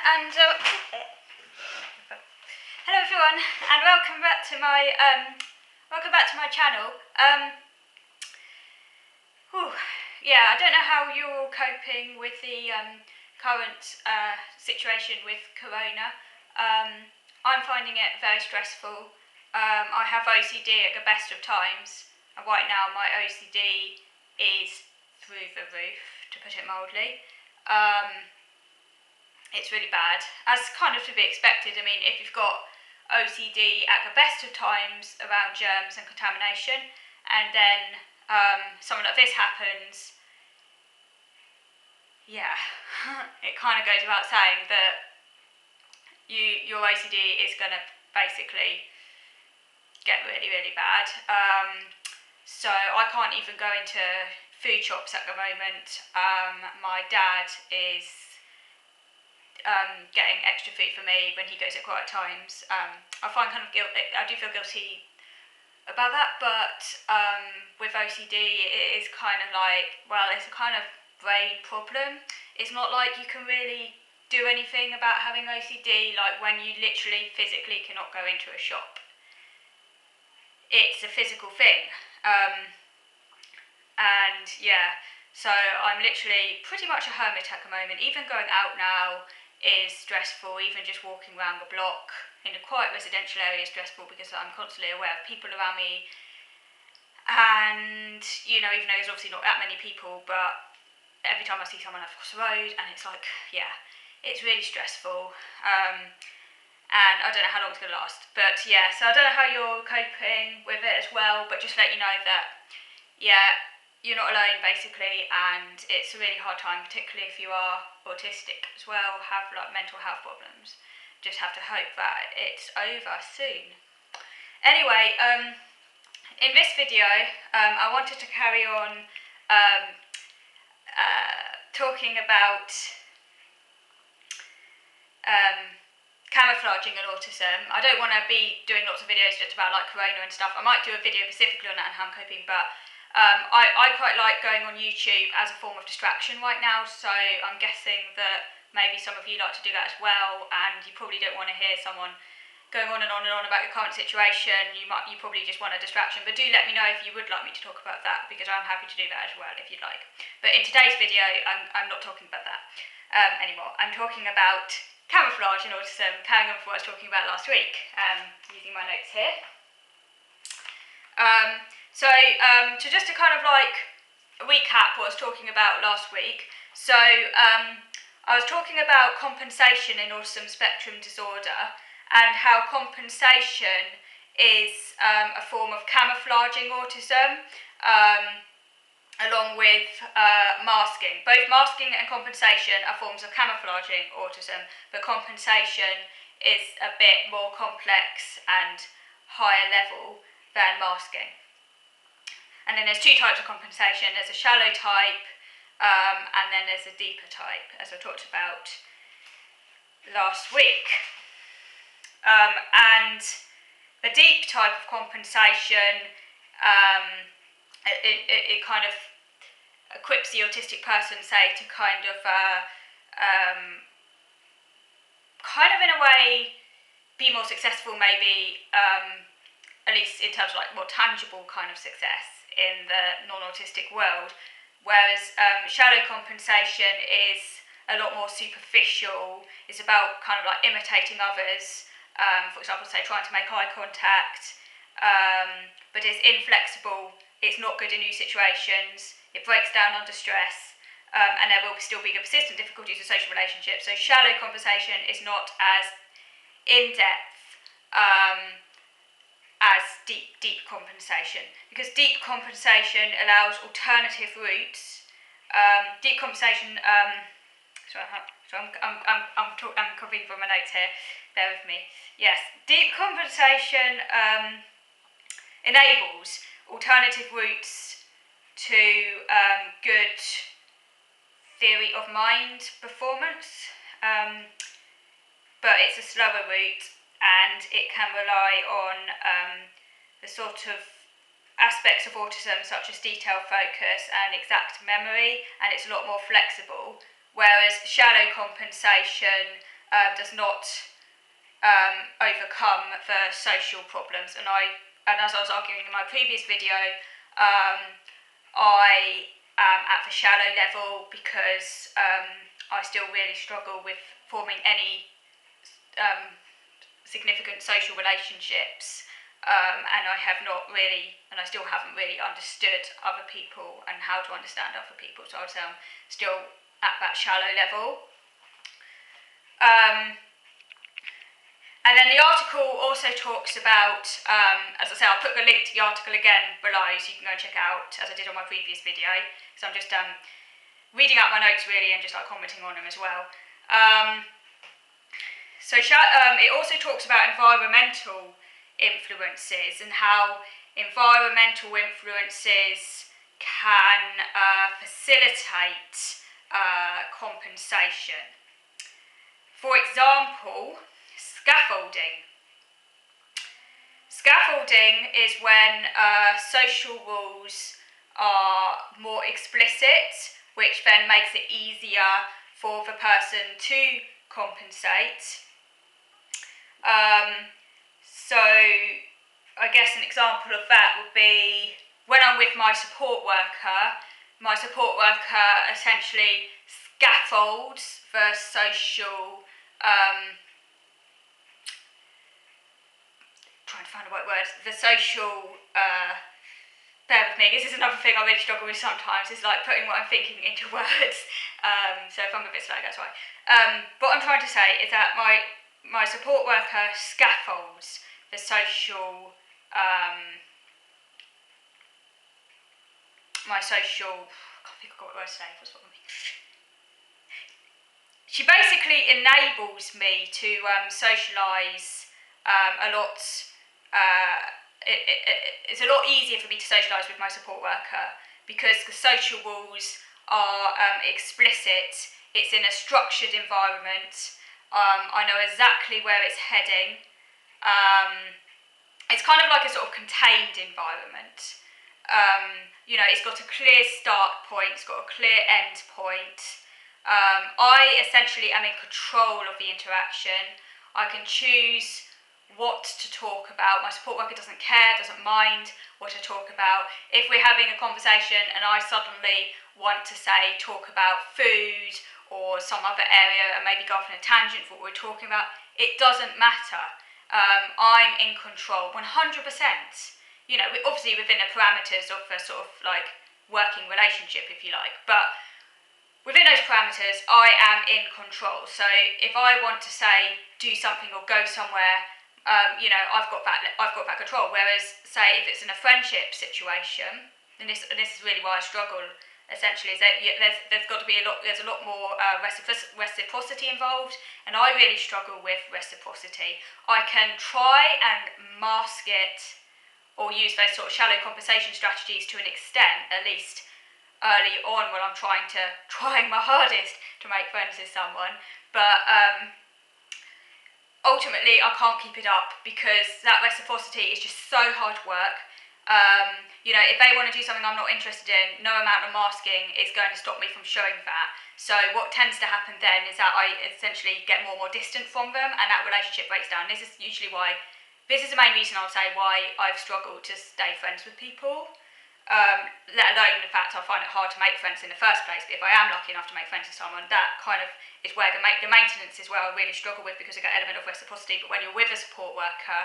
and hello everyone, and welcome back to my channel. Yeah, I don't know how you're all coping with the current situation with Corona. I'm finding it very stressful. I have OCD at the best of times, and right now my OCD is through the roof, to put it mildly. It's really bad, as kind of to be expected. I mean, if you've got OCD at the best of times around germs and contamination, and then something like this happens, yeah, it kind of goes without saying that your OCD is going to basically get really, really bad. So I can't even go into food shops at the moment. My dad is getting extra food for me when he goes at quiet times. I find kind of guilty. I do feel guilty about that, but with OCD, it is kind of like, well, it's a kind of brain problem. It's not like you can really do anything about having OCD, like when you literally physically cannot go into a shop. It's a physical thing. And yeah, so I'm literally pretty much a hermit at the moment. Even going out now is stressful. Even just walking around the block in a quiet residential area is stressful because I'm constantly aware of people around me. And, you know, even though there's obviously not that many people, but every time I see someone I cross the road, and it's like, yeah, it's really stressful. And I don't know how long it's going to last. But yeah, so I don't know how you're coping with it as well, but just let you know that, yeah, you're not alone basically, and it's a really hard time, particularly if you are autistic as well, have like mental health problems. Just have to hope that it's over soon. Anyway, in this video, I wanted to carry on talking about camouflaging and autism. I don't want to be doing lots of videos just about like Corona and stuff. I might do a video specifically on that and how I'm coping, but I quite like going on YouTube as a form of distraction right now, so I'm guessing that maybe some of you like to do that as well, and you probably don't want to hear someone going on and on and on about your current situation. You probably just want a distraction, but do let me know if you would like me to talk about that, because I'm happy to do that as well if you'd like. But in today's video, I'm not talking about that anymore. I'm talking about camouflage and autism, carrying on from what I was talking about last week, using my notes here. So just to kind of like recap what I was talking about last week. So I was talking about compensation in autism spectrum disorder, and how compensation is a form of camouflaging autism, along with masking. Both masking and compensation are forms of camouflaging autism, but compensation is a bit more complex and higher level than masking. And then there's two types of compensation. There's a shallow type, and then there's a deeper type, as I talked about last week. And the deep type of compensation, it kind of equips the autistic person, say, to kind of in a way be more successful, maybe, at least in terms of like more tangible kind of success in the non-autistic world, whereas shallow compensation is a lot more superficial. It's about kind of like imitating others, for example, say trying to make eye contact, but it's inflexible, it's not good in new situations, it breaks down under stress, and there will still be persistent difficulties with social relationships. So shallow conversation is not as in-depth as deep compensation, because deep compensation allows alternative routes. Deep compensation. I'm copying from my notes here. Bear with me. Yes, deep compensation enables alternative routes to good theory of mind performance, but it's a slower route, and it can rely on the sort of aspects of autism such as detail focus and exact memory, and it's a lot more flexible, whereas shallow compensation does not overcome the social problems. And as I was arguing in my previous video, I am at the shallow level because I still really struggle with forming any significant social relationships, and I have not really, and I still haven't really understood other people and how to understand other people. So I would say I'm still at that shallow level. And then the article also talks about, as I say, I'll put the link to the article again below so you can go and check it out, as I did on my previous video. So I'm just reading out my notes really and just like commenting on them as well. It also talks about environmental influences and how environmental influences can facilitate compensation. For example, scaffolding. Scaffolding is when social rules are more explicit, which then makes it easier for the person to compensate. So I guess an example of that would be when I'm with my support worker essentially scaffolds the social trying to find the right word. The social, bear with me, this is another thing I really struggle with sometimes, is like putting what I'm thinking into words. So if I'm a bit slow, that's why. What I'm trying to say is that my support worker scaffolds the social, I can't think of what word to say, what's what I mean. She basically enables me to socialise a lot. It's a lot easier for me to socialise with my support worker because the social rules are explicit. It's in a structured environment. I know exactly where it's heading. It's kind of like a sort of contained environment. It's got a clear start point, it's got a clear end point. I essentially am in control of the interaction. I can choose what to talk about. My support worker doesn't care, doesn't mind what I talk about. If we're having a conversation and I suddenly want to talk about food or some other area and maybe go off on a tangent for what we're talking about, it doesn't matter. I'm in control 100%. Obviously within the parameters of a sort of like working relationship, if you like, but within those parameters, I am in control. So if I want to do something or go somewhere, I've got that control. Whereas, say, if it's in a friendship situation, and this is really why I struggle. Essentially, is that there's a lot more reciprocity involved, and I really struggle with reciprocity. I can try and mask it, or use those sort of shallow compensation strategies to an extent, at least early on when I'm trying my hardest to make friends with someone, but ultimately I can't keep it up because that reciprocity is just so hard work. If they want to do something I'm not interested in, no amount of masking is going to stop me from showing that. So what tends to happen then is that I essentially get more and more distant from them, and that relationship breaks down. This is the main reason I would say why I've struggled to stay friends with people. Let alone the fact I find it hard to make friends in the first place. But if I am lucky enough to make friends with someone, that kind of is where the maintenance is where I really struggle with, because I get an element of reciprocity. But when you're with a support worker,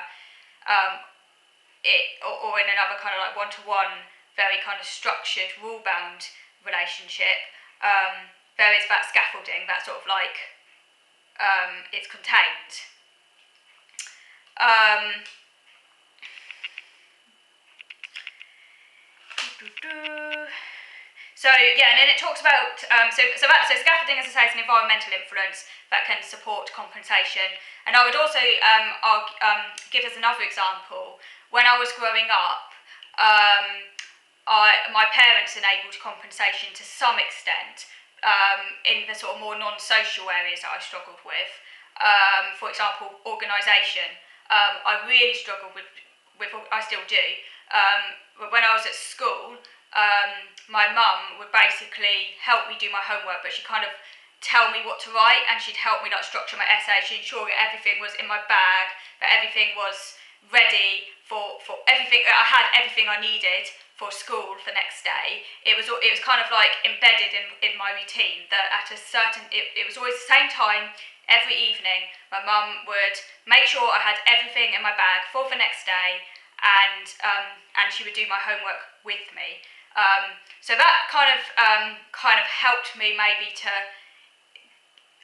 or in another kind of like one-to-one, very kind of structured, rule-bound relationship, there is that scaffolding, that sort of like it's contained. So and then it talks about so scaffolding, as I say, is an environmental influence that can support compensation. And I would also give us another example. When I was growing up, my parents enabled compensation to some extent in the sort of more non-social areas that I struggled with. For example, organisation. I really struggled with I still do. But when I was at school, my mum would basically help me do my homework, but she kind of tell me what to write, and she'd help me like structure my essay. She'd ensure that everything was in my bag, that everything was ready for everything. I had everything I needed for school for next day. It was kind of like embedded in my routine that at a certain it was always the same time every evening. My mum would make sure I had everything in my bag for the next day, and she would do my homework with me. So that kind of helped me maybe to.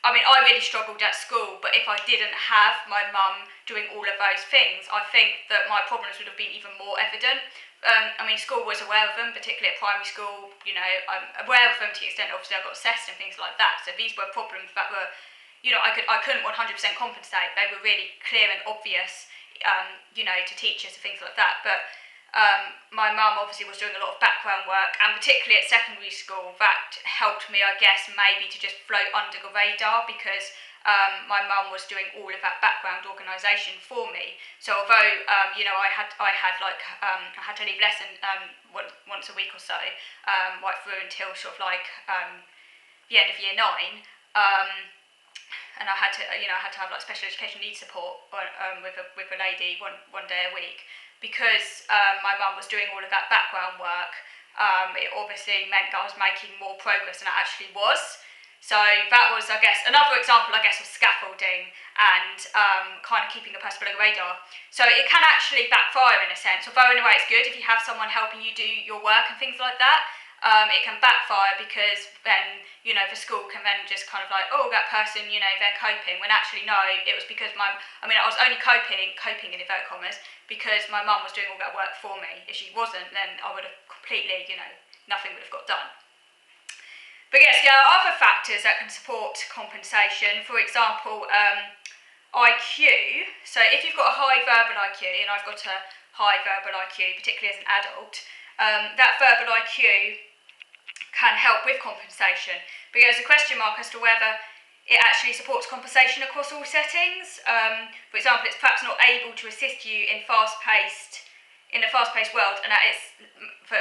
I mean, I really struggled at school, but if I didn't have my mum doing all of those things, I think that my problems would have been even more evident. I mean, school was aware of them, particularly at primary school. You know, I'm aware of them to the extent, obviously, I got assessed and things like that. So these were problems that were, you know, I couldn't 100% compensate. They were really clear and obvious, you know, to teachers and things like that. But my mum obviously was doing a lot of background work, and particularly at secondary school, that helped me, I guess, maybe to just float under the radar, because my mum was doing all of that background organisation for me. So although you know, I had like I had to leave lesson once a week or so, right through until sort of like the end of year 9. And I had to have like special education needs support with a lady one day a week, because my mum was doing all of that background work. It obviously meant that I was making more progress than I actually was. So that was, I guess, another example, I guess, of scaffolding and kind of keeping a person below the radar. So it can actually backfire in a sense. Although in a way it's good if you have someone helping you do your work and things like that. It can backfire, because then, you know, the school can then just kind of like, oh, that person, you know, they're coping, when actually no, it was because I was only coping in inverted commas, because my mum was doing all that work for me. If she wasn't, then I would have completely, you know, nothing would have got done. But yes, there are other factors that can support compensation. For example, IQ. So if you've got a high verbal IQ, and I've got a high verbal IQ, particularly as an adult, that verbal IQ can help with compensation. But there's a question mark as to whether it actually supports compensation across all settings. For example, it's perhaps not able to assist you in a fast-paced world, and that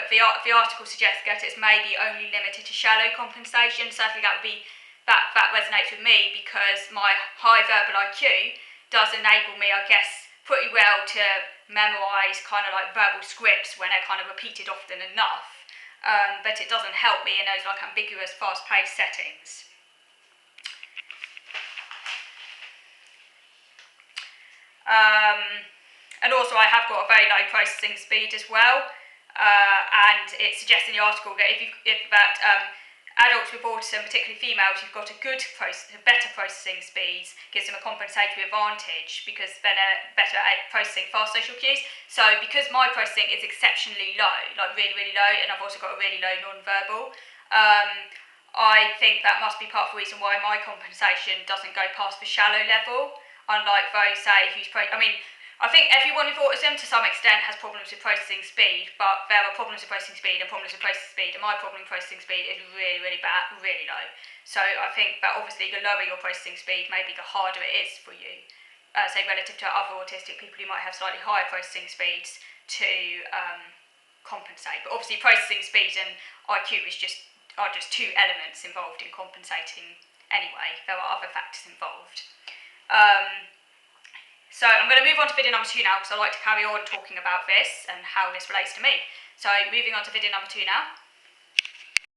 the article suggests that it's maybe only limited to shallow compensation. Certainly that resonates with me, because my high verbal IQ does enable me, I guess, pretty well to memorise kind of like verbal scripts when they're kind of repeated often enough. But it doesn't help me in those like ambiguous, fast-paced settings. And also I have got a very low processing speed as well, and it suggests in the article that adults with autism, particularly females, who've got better processing speeds, gives them a compensatory advantage, because they're better at processing fast social cues. So because my processing is exceptionally low, like really, really low, and I've also got a really low non-verbal, I think that must be part of the reason why my compensation doesn't go past the shallow level, unlike those, say, I think everyone with autism to some extent has problems with processing speed, but there are problems with processing speed and problems with processing speed, and my problem with processing speed is really, really bad, really low. So I think that obviously the lower your processing speed, maybe the harder it is for you, say relative to other autistic people who might have slightly higher processing speeds, to compensate. But obviously processing speed and IQ are just two elements involved in compensating anyway. There are other factors involved. So I'm going to move on to video number 2 now, because I like to carry on talking about this and how this relates to me. So moving on to video number 2 now.